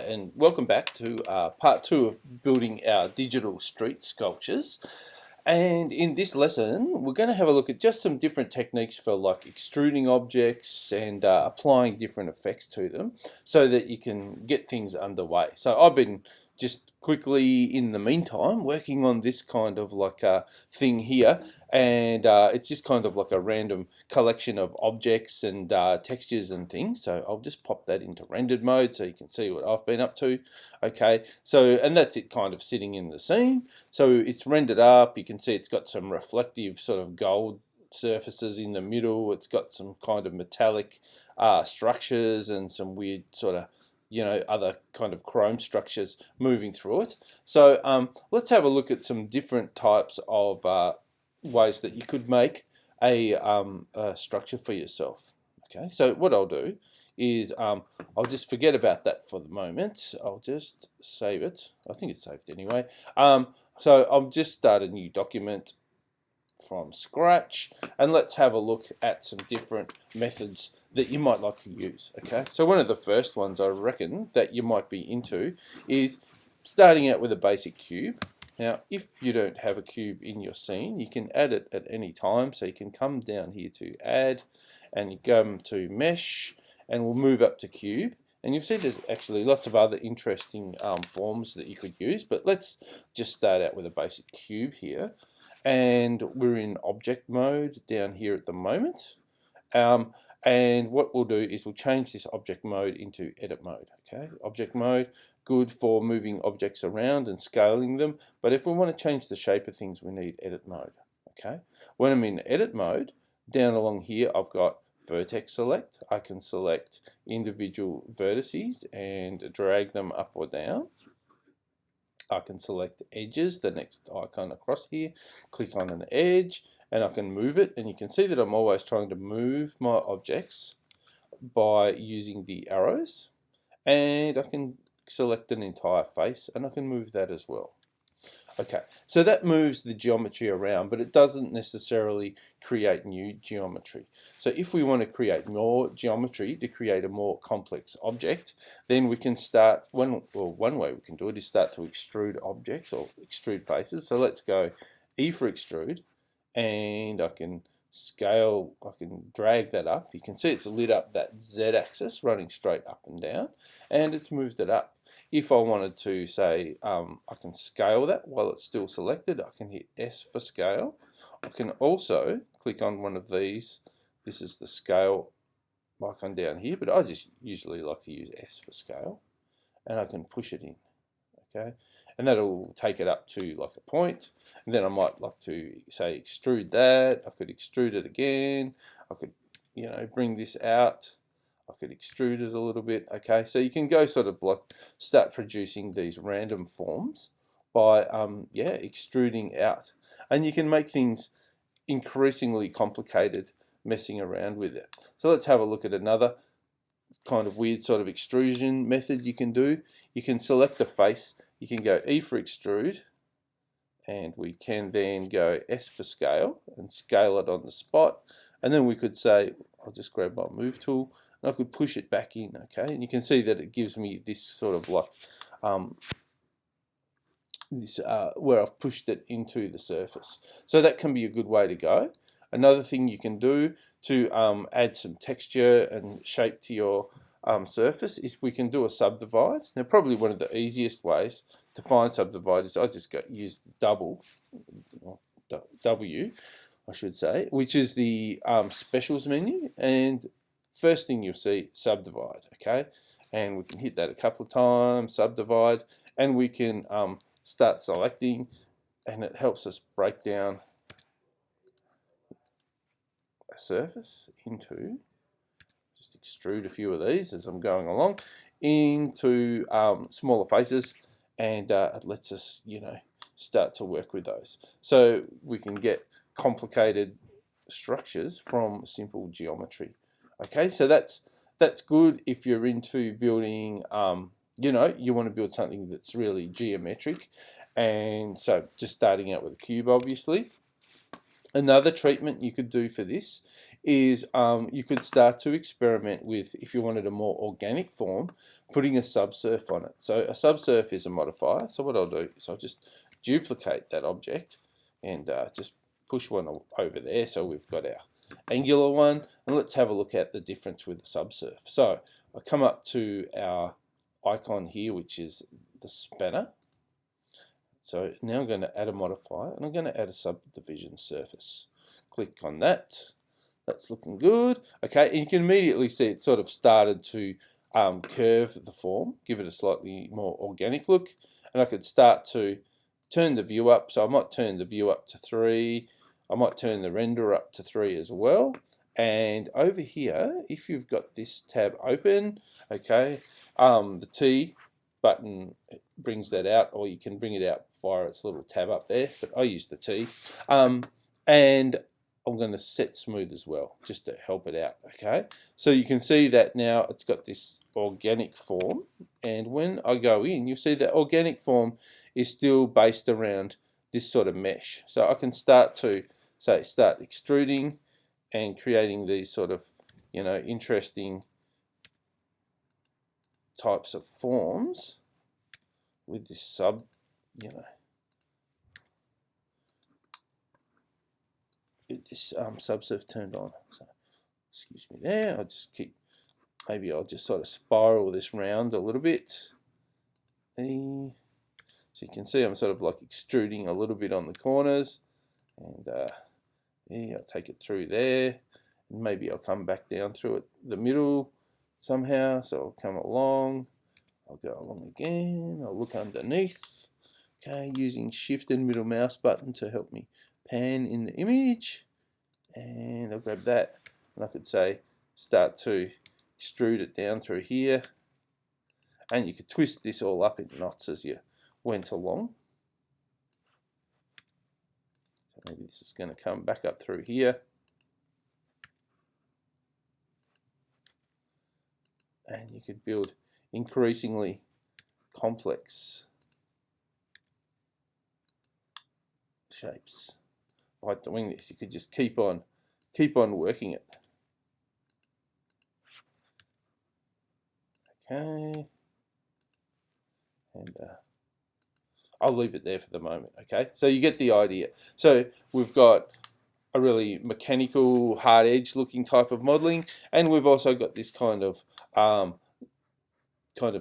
and welcome back to part 2 of building our digital street sculptures. And in this lesson, we're going to have a look at just some different techniques for like extruding objects and applying different effects to them so that you can get things underway. So I've been just quickly in the meantime working on this kind of like a thing here, and it's just kind of like a random collection of objects and textures and things. So I'll just pop that into rendered mode so you can see what I've been up to. Okay, so and that's it kind of sitting in the scene. So it's rendered up. You can see it's got some reflective sort of gold surfaces in the middle. It's got some kind of metallic structures and some weird sort of other kind of chrome structures moving through it. So let's have a look at some different types of ways that you could make a structure for yourself. Okay, so what I'll do is I'll just forget about that for the moment. I'll just save it. I think it's saved anyway. So I'll just start a new document from scratch, and let's have a look at some different methods that you might like to use. Okay, so one of the first ones I reckon that you might be into is starting out with a basic cube. Now, if you don't have a cube in your scene, you can add it at any time. So you can come down here to add, and you come to mesh, and we'll move up to cube. And you'll see there's actually lots of other interesting forms that you could use, but let's just start out with a basic cube here. And we're in object mode down here at the moment. And what we'll do is we'll change this object mode into edit mode. Okay, object mode, good for moving objects around and scaling them, but if we want to change the shape of things, we need edit mode. Okay, when I'm in edit mode, down along here I've got vertex select. I can select individual vertices and drag them up or down. I can select edges, the next icon across here, click on an edge, and I can move it, and you can see that I'm always trying to move my objects by using the arrows, and I can select an entire face and I can move that as well. Okay, so that moves the geometry around, but it doesn't necessarily create new geometry. So if we want to create more geometry to create a more complex object, then we can start, one way we can do it is start to extrude objects or extrude faces. So let's go E for extrude, and I can scale, I can drag that up. You can see it's lit up that Z axis running straight up and down, and it's moved it up. If I wanted to say, I can scale that while it's still selected, I can hit S for scale. I can also click on one of these. This is the scale icon down here, but I just usually like to use S for scale, and I can push it in. Okay, and that'll take it up to like a point, and then I might like to say extrude that. I could extrude it again. I could bring this out. I could extrude it a little bit. Okay, so you can go sort of like start producing these random forms by extruding out, and you can make things increasingly complicated messing around with it. So let's have a look at another kind of weird sort of extrusion method you can do. You can select the face, you can go E for extrude, and we can then go S for scale and scale it on the spot, and then we could say, I'll just grab my move tool and I could push it back in. Okay, and you can see that it gives me this sort of like where I've pushed it into the surface. So that can be a good way to go. Another thing you can do to add some texture and shape to your surface is we can do a subdivide. Now, probably one of the easiest ways to find subdivide is I just use W, I should say, which is the specials menu, and first thing you'll see, subdivide. Okay, and we can hit that a couple of times, subdivide, and we can start selecting, and it helps us break down a surface into, just extrude a few of these as I'm going along, into smaller faces, and it lets us start to work with those. So we can get complicated structures from simple geometry. Okay, so that's good if you're into building you want to build something that's really geometric, and so just starting out with a cube, obviously. Another treatment you could do for this is you could start to experiment with, if you wanted a more organic form, putting a subsurf on it. So a subsurf is a modifier. So what I'll do is I'll just duplicate that object and just push one over there. So we've got our angular one, and let's have a look at the difference with the subsurf. So I come up to our icon here, which is the spanner. So now I'm going to add a modifier, and I'm going to add a subdivision surface. Click on that. That's looking good. Okay, and you can immediately see it sort of started to curve the form, give it a slightly more organic look. And I could start to turn the view up. So I might turn the view up to 3. I might turn the render up to 3 as well. And over here, if you've got this tab open, okay, the T button brings that out, or you can bring it out via its little tab up there, but I use the T. And I'm going to set smooth as well, just to help it out, okay? So you can see that now it's got this organic form, and when I go in, you'll see that organic form is still based around this sort of mesh. So I can start to, say, start extruding and creating these sort of, you know, interesting types of forms with this sub, you know, this subsurf turned on. So excuse me there, I'll just keep, maybe I'll just sort of spiral this round a little bit. So you can see I'm sort of like extruding a little bit on the corners, and yeah, I'll take it through there, and maybe I'll come back down through it, the middle somehow. So I'll come along, I'll go along again, I'll look underneath, okay, using shift and middle mouse button to help me pan in the image, and I'll grab that, and I could say start to extrude it down through here, and you could twist this all up in knots as you went along. So maybe this is going to come back up through here, and you could build increasingly complex shapes by doing this. You could just keep on working it. Okay, and I'll leave it there for the moment. Okay, so you get the idea. So we've got a really mechanical, hard edge looking type of modeling, and we've also got this kind of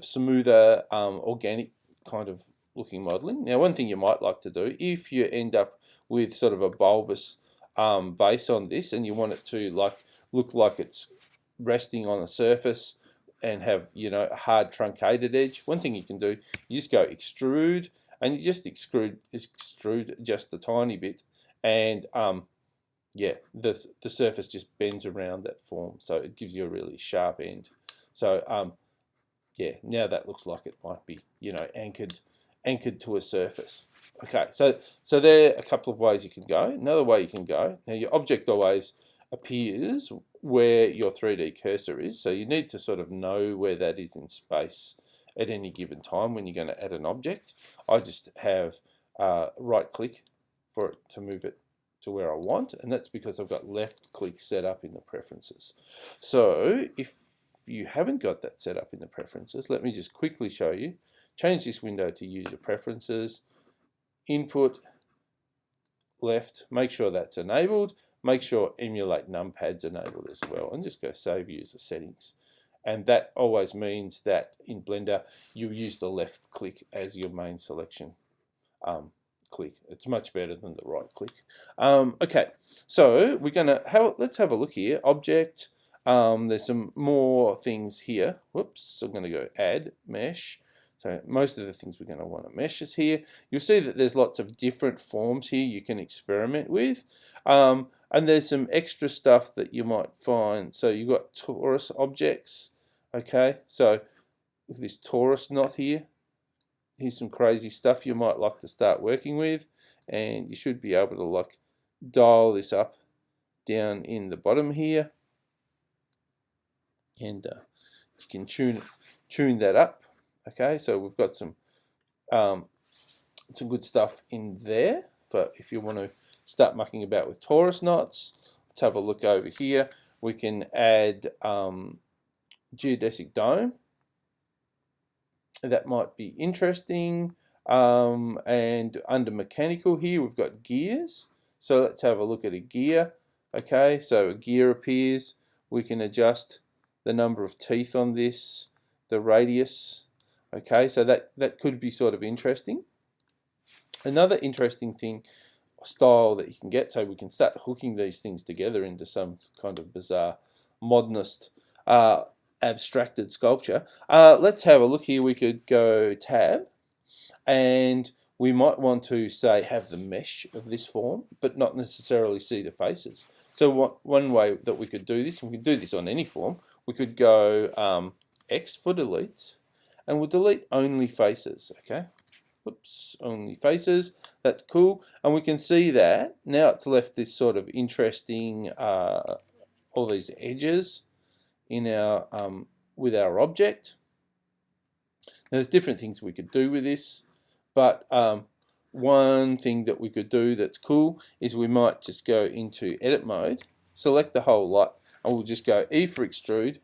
smoother, organic kind of looking modeling. Now, one thing you might like to do, if you end up with sort of a bulbous base on this, and you want it to look like it's resting on a surface and have, you know, a hard truncated edge, one thing you can do, you just go extrude, and you just extrude just a tiny bit, and yeah, the surface just bends around that form, so it gives you a really sharp end. So yeah, now that looks like it might be, you know, anchored to a surface. Okay, so there are a couple of ways you can go. Another way you can go, now your object always appears where your 3D cursor is, so you need to sort of know where that is in space at any given time when you're going to add an object. I just have right click for it to move it to where I want, and that's because I've got left click set up in the preferences. So if you haven't got that set up in the preferences, let me just quickly show you. Change this window to user preferences, input, left, make sure that's enabled, make sure emulate numpad's enabled as well, and just go save user settings. And that always means that in Blender you use the left click as your main selection click. It's much better than the right click. Okay, so we're gonna let's have a look here. Object. There's some more things here. Whoops, I'm going to go add mesh. So most of the things we're going to want to mesh is here. You'll see that there's lots of different forms here you can experiment with. And there's some extra stuff that you might find. So you've got torus objects. Okay, so with this torus knot here, here's some crazy stuff you might like to start working with. And you should be able to like dial this up down in the bottom here. And you can tune that up. Okay, so we've got some good stuff in there for if you want to start mucking about with torus knots. Let's have a look over here. We can add geodesic dome. That might be interesting. And under mechanical here, we've got gears. So let's have a look at a gear. Okay, so a gear appears. We can adjust the number of teeth on this, the radius. Okay, so that could be sort of interesting. Another interesting thing, style that you can get, so we can start hooking these things together into some kind of bizarre modernist abstracted sculpture. Let's have a look here. We could go tab, and we might want to say have the mesh of this form, but not necessarily see the faces. So one way that we could do this, and we can do this on any form, we could go X for deletes, and we'll delete only faces. Okay, whoops, only faces. That's cool, and we can see that now it's left this sort of interesting all these edges in our with our object. Now, there's different things we could do with this, but one thing that we could do that's cool is we might just go into edit mode, select the whole lot, and we'll just go E for extrude,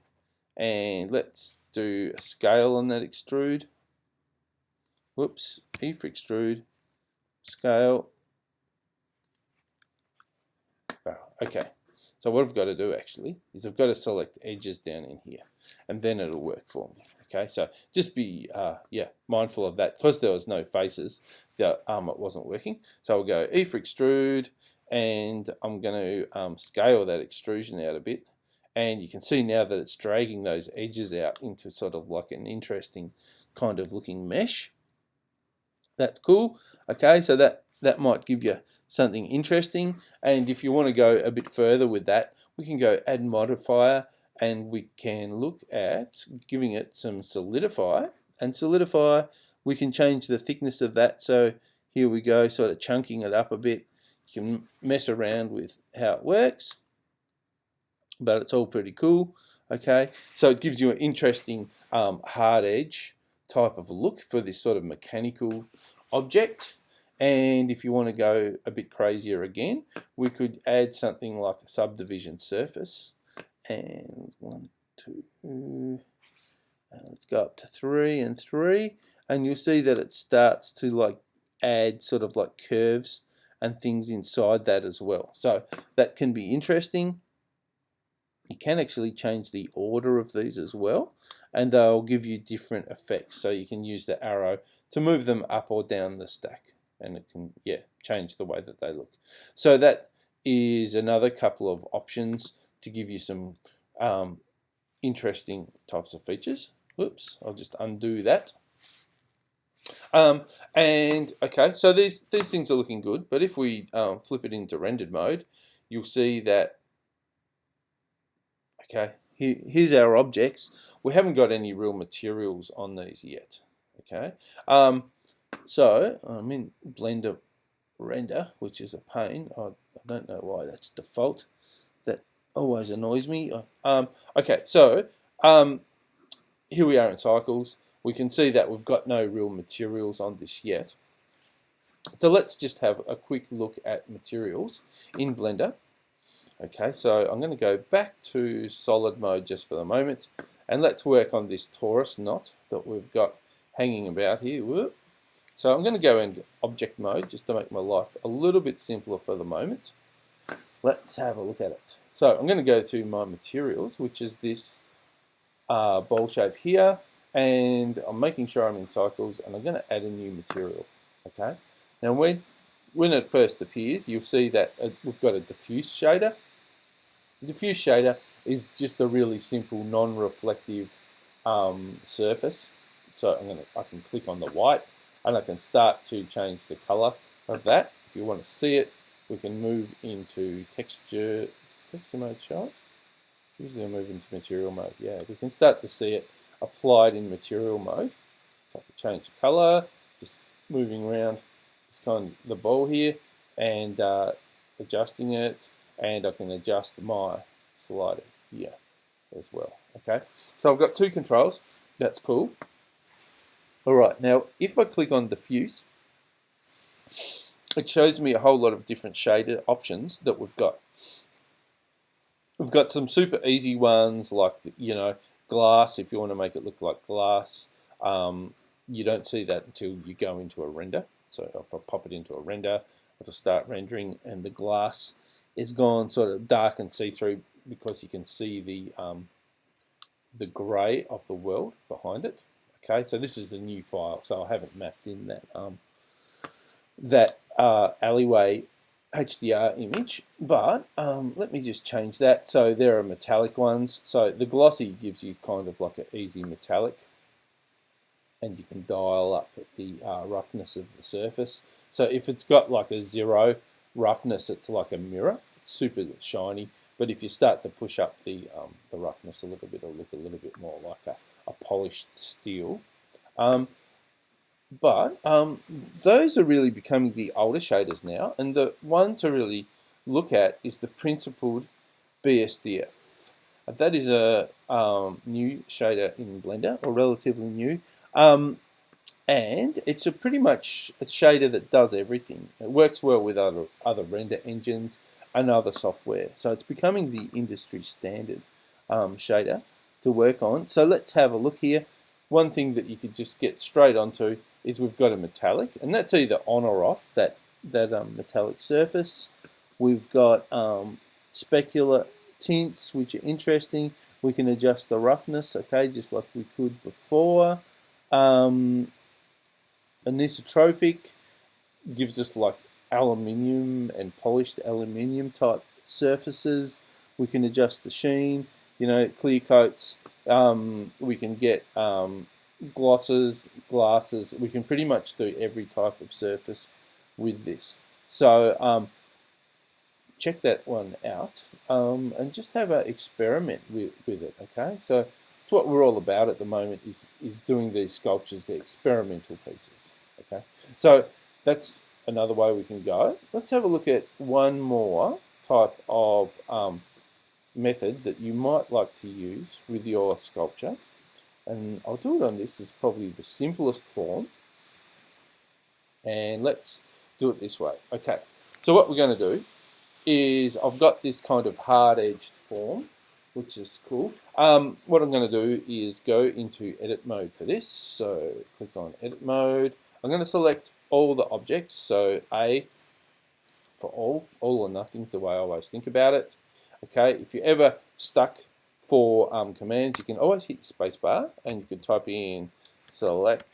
and let's do a scale on that extrude. Whoops, E for extrude, scale. Oh, okay. So what I've got to do actually is I've got to select edges down in here, and then it'll work for me. Okay, so just be mindful of that, because there was no faces that it wasn't working. So I'll go E for extrude, and I'm going to scale that extrusion out a bit, and you can see now that it's dragging those edges out into sort of like an interesting kind of looking mesh. That's cool. Okay, so that might give you something interesting. And if you want to go a bit further with that, we can go add modifier, and we can look at giving it some solidify. And solidify, we can change the thickness of that. So here we go, sort of chunking it up a bit. You can mess around with how it works, but it's all pretty cool. Okay, so it gives you an interesting hard edge type of look for this sort of mechanical object. And if you want to go a bit crazier again, we could add something like a subdivision surface. And 1, 2, let's go up to 3 and 3, and you'll see that it starts to like add sort of like curves and things inside that as well. So that can be interesting. You can actually change the order of these as well, and they'll give you different effects. So you can use the arrow to move them up or down the stack, and it can change the way that they look. So that is another couple of options to give you some interesting types of features. Whoops, I'll just undo that. And okay, so these things are looking good, but if we flip it into rendered mode, you'll see that, okay, here's our objects. We haven't got any real materials on these yet. Okay, so I'm in Blender render, which is a pain. I don't know why that's default. That always annoys me. Okay, so here we are in cycles. We can see that we've got no real materials on this yet. So let's just have a quick look at materials in Blender. Okay, so I'm going to go back to solid mode just for the moment, and let's work on this torus knot that we've got hanging about here. Whoop. So I'm going to go into object mode just to make my life a little bit simpler for the moment. Let's have a look at it. So I'm going to go to my materials, which is this bowl shape here, and I'm making sure I'm in cycles, and I'm going to add a new material. Okay. Now when it first appears, you'll see that we've got a diffuse shader. The diffuse shader is just a really simple non-reflective surface. So I can click on the white, and I can start to change the color of that. If you want to see it, we can move into texture mode. Show it. Usually I move into material mode. Yeah, we can start to see it applied in material mode. So I can change the color, just moving around this kind of the bowl here, and adjusting it, and I can adjust my slider here as well. Okay, so I've got two controls. That's cool. All right, now if I click on diffuse, it shows me a whole lot of different shader options that we've got. We've got some super easy ones like, you know, glass, if you want to make it look like glass. You don't see that until you go into a render. So if I pop it into a render, it'll start rendering and the glass is gone sort of dark and see-through because you can see the grey of the world behind it. Okay, so this is the new file, so I haven't mapped in that alleyway HDR image, but let me just change that. So there are metallic ones. So the glossy gives you kind of like an easy metallic, and you can dial up the roughness of the surface. So if it's got like a 0 roughness, it's like a mirror. It's super shiny. But if you start to push up the roughness a little bit, it'll look a little bit more like a polished steel. But those are really becoming the older shaders now, and the one to really look at is the principled BSDF. That is a new shader in Blender, or relatively new, and it's pretty much a shader that does everything. It works well with other render engines and other software, so it's becoming the industry standard shader to work on. So let's have a look here. One thing that you could just get straight onto is we've got a metallic, and that's either on or off that metallic surface. We've got specular tints, which are interesting. We can adjust the roughness, okay, just like we could before. Anisotropic gives us like aluminium and polished aluminium type surfaces. We can adjust the sheen, you know, clear coats. We can get glosses, glasses. We can pretty much do every type of surface with this. So check that one out and just have an experiment with it. Okay, so it's what we're all about at the moment is doing these sculptures, the experimental pieces. Okay, so that's another way we can go. Let's have a look at one more type of method that you might like to use with your sculpture, and I'll do it on this as probably the simplest form, and let's do it this way. Okay, so what we're going to do is I've got this kind of hard-edged form, which is cool. What I'm going to do is go into edit mode for this, so click on edit mode. I'm going to select all the objects, so A for all or nothing is the way I always think about it. Okay, if you're ever stuck for commands, you can always hit spacebar and you can type in select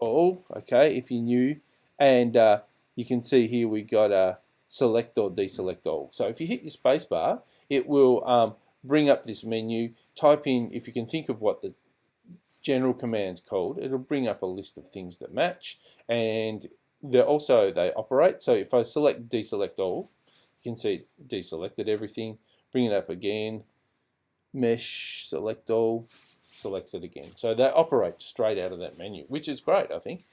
all, okay, if you're new, and you can see here we got a select or deselect all. So if you hit your spacebar, it will bring up this menu. Type in, if you can think of what the general command's called, it'll bring up a list of things that match, and they operate. So if I select deselect all, you can see it deselected everything. Bring it up again, mesh, select all, selects it again. So they operate straight out of that menu, which is great, I think.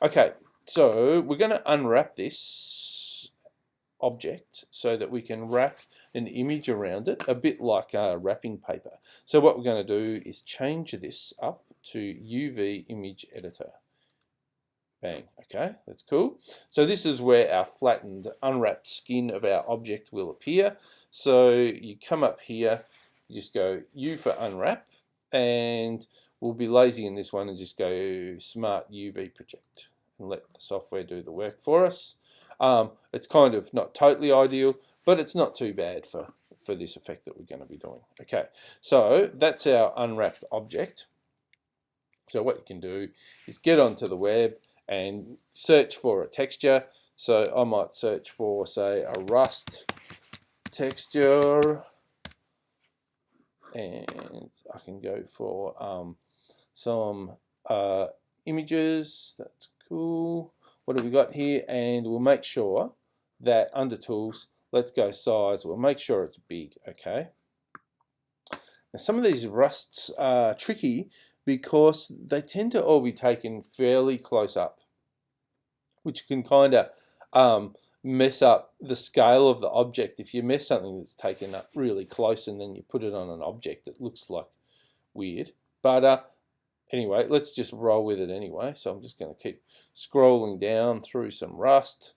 Okay, so we're going to unwrap this object so that we can wrap an image around it, a bit like wrapping paper. So what we're going to do is change this up to UV image editor. Bang, okay, that's cool. So this is where our flattened, unwrapped skin of our object will appear. So you come up here, you just go U for unwrap, and we'll be lazy in this one and just go Smart UV Project and let the software do the work for us. It's kind of not totally ideal, but it's not too bad for this effect that we're going to be doing. Okay, so that's our unwrapped object. So what you can do is get onto the web and search for a texture. So I might search for, say, a rust texture, and I can go for some images. That's cool. What have we got here? And we'll make sure that under tools, let's go size. We'll make sure it's big. Okay. Now some of these rusts are tricky because they tend to all be taken fairly close up, which can kind of mess up the scale of the object. If you mess something that's taken up really close and then you put it on an object, it looks like weird. But anyway, let's just roll with it anyway. So I'm just going to keep scrolling down through some rust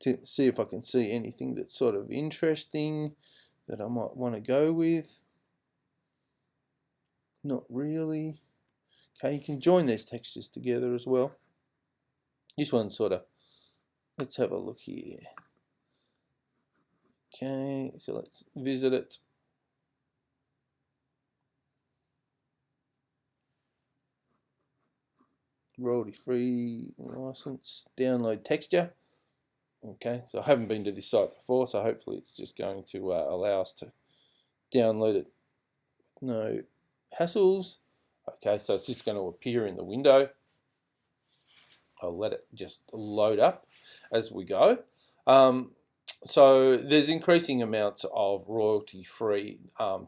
to see if I can see anything that's sort of interesting. that I might want to go with. Not really. Okay, you can join these textures together as well. This one's sort of, let's have a look here. Okay, so let's visit it. Royalty-free license, download texture. Okay, so I haven't been to this site before, so hopefully it's just going to allow us to download it. No hassles. Okay, so it's just going to appear in the window. I'll let it just load up as we go. So there's increasing amounts of royalty-free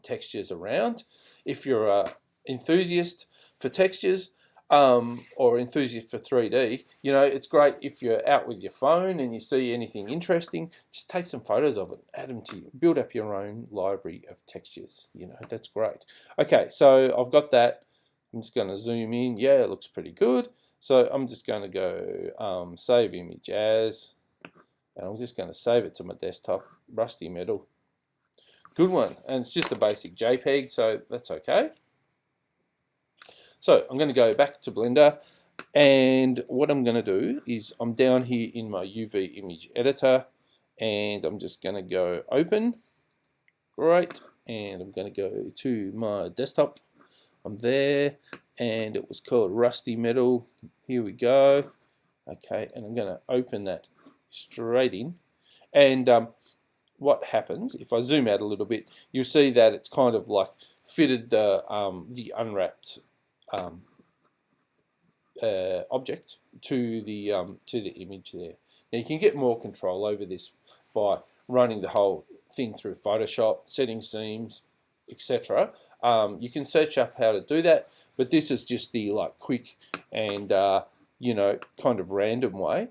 textures around. If you're an enthusiast for textures or enthusiast for 3D, you know, it's great if you're out with your phone and you see anything interesting, just take some photos of it, add them to you, build up your own library of textures. You know, that's great. Okay, so I've got that. I'm just going to zoom in. Yeah, it looks pretty good. So I'm just going to go save image as, and I'm just going to save it to my desktop, Rusty Metal. Good one. And it's just a basic JPEG, so that's okay. So I'm going to go back to Blender, and what I'm going to do is I'm down here in my UV image editor, and I'm just going to go open. Great. And I'm going to go to my desktop. I'm there, and it was called Rusty Metal. Here we go. Okay, and I'm going to open that straight in. And what happens, if I zoom out a little bit, you'll see that it's kind of like fitted the unwrapped object to the image there. Now you can get more control over this by running the whole thing through Photoshop, setting seams, etc. You can search up how to do that, but this is just the like quick and you know, kind of random way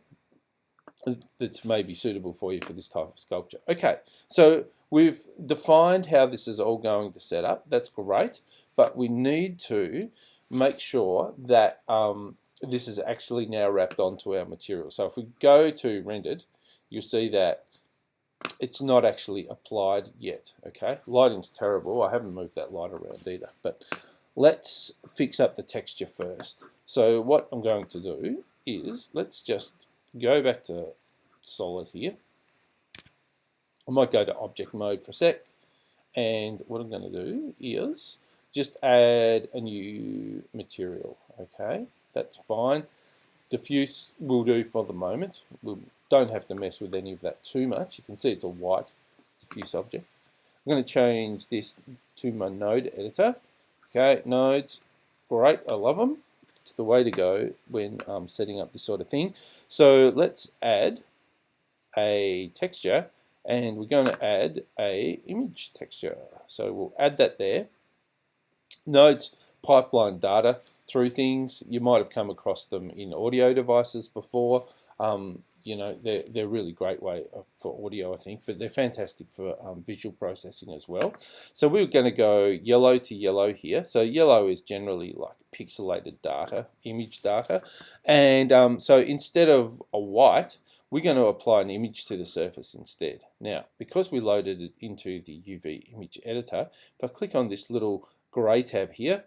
that's maybe suitable for you for this type of sculpture. Okay, so we've defined how this is all going to set up. That's great, but we need to make sure that this is actually now wrapped onto our material. So if we go to rendered, you'll see that it's not actually applied yet. Okay, lighting's terrible. I haven't moved that light around either, but let's fix up the texture first. So what I'm going to do is, let's just go back to solid here. I might go to object mode for a sec, and what I'm going to do is just add a new material. Okay, that's fine. Diffuse will do for the moment. We don't have to mess with any of that too much. You can see it's a white diffuse object. I'm going to change this to my node editor. Okay, nodes, great, I love them. It's the way to go when setting up this sort of thing. So let's add a texture, and we're going to add a image texture. So we'll add that there. Nodes pipeline data through things. You might have come across them in audio devices before. You know, they're a really great way for audio, I think, but they're fantastic for visual processing as well. So we're going to go yellow to yellow here. So yellow is generally like pixelated data, image data. And so instead of a white, we're going to apply an image to the surface instead. Now, because we loaded it into the UV image editor, if I click on this little grey tab here,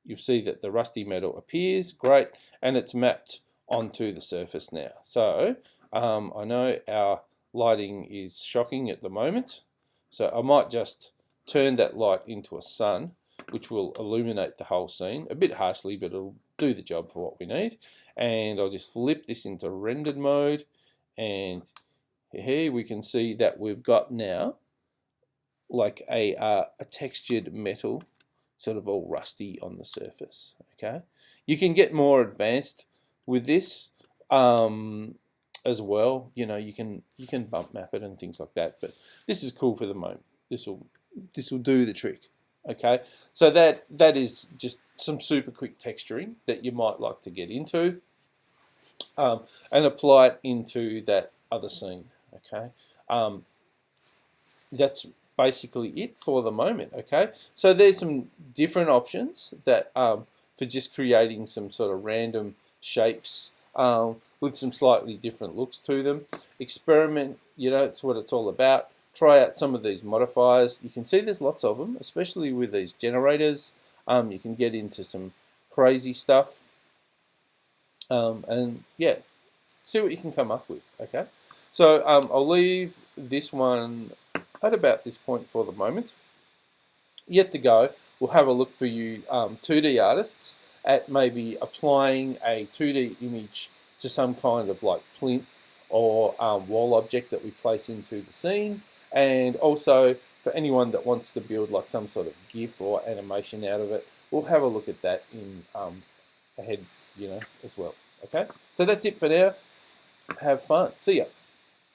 you'll see that the rusty metal appears, great, and it's mapped onto the surface now. So I know our lighting is shocking at the moment, so I might just turn that light into a sun, which will illuminate the whole scene, a bit harshly, but it'll do the job for what we need. And I'll just flip this into rendered mode, and here we can see that we've got now like a textured metal, sort of all rusty on the surface. Okay, you can get more advanced with this as well. You know, you can bump map it and things like that, but this is cool for the moment. This will do the trick. Okay, so that is just some super quick texturing that you might like to get into and apply it into that other scene. Okay, that's basically it for the moment. Okay, so there's some different options that for just creating some sort of random shapes with some slightly different looks to them. Experiment, you know, it's what it's all about. try out some of these modifiers. You can see there's lots of them, especially with these generators. You can get into some crazy stuff. And yeah, see what you can come up with, okay? So I'll leave this one at about this point for the moment. Yet to go, we'll have a look for you 2D artists at maybe applying a 2D image to some kind of like plinth or wall object that we place into the scene, and also for anyone that wants to build like some sort of GIF or animation out of it, we'll have a look at that in ahead, as well. Okay, so that's it for now. Have fun. See ya.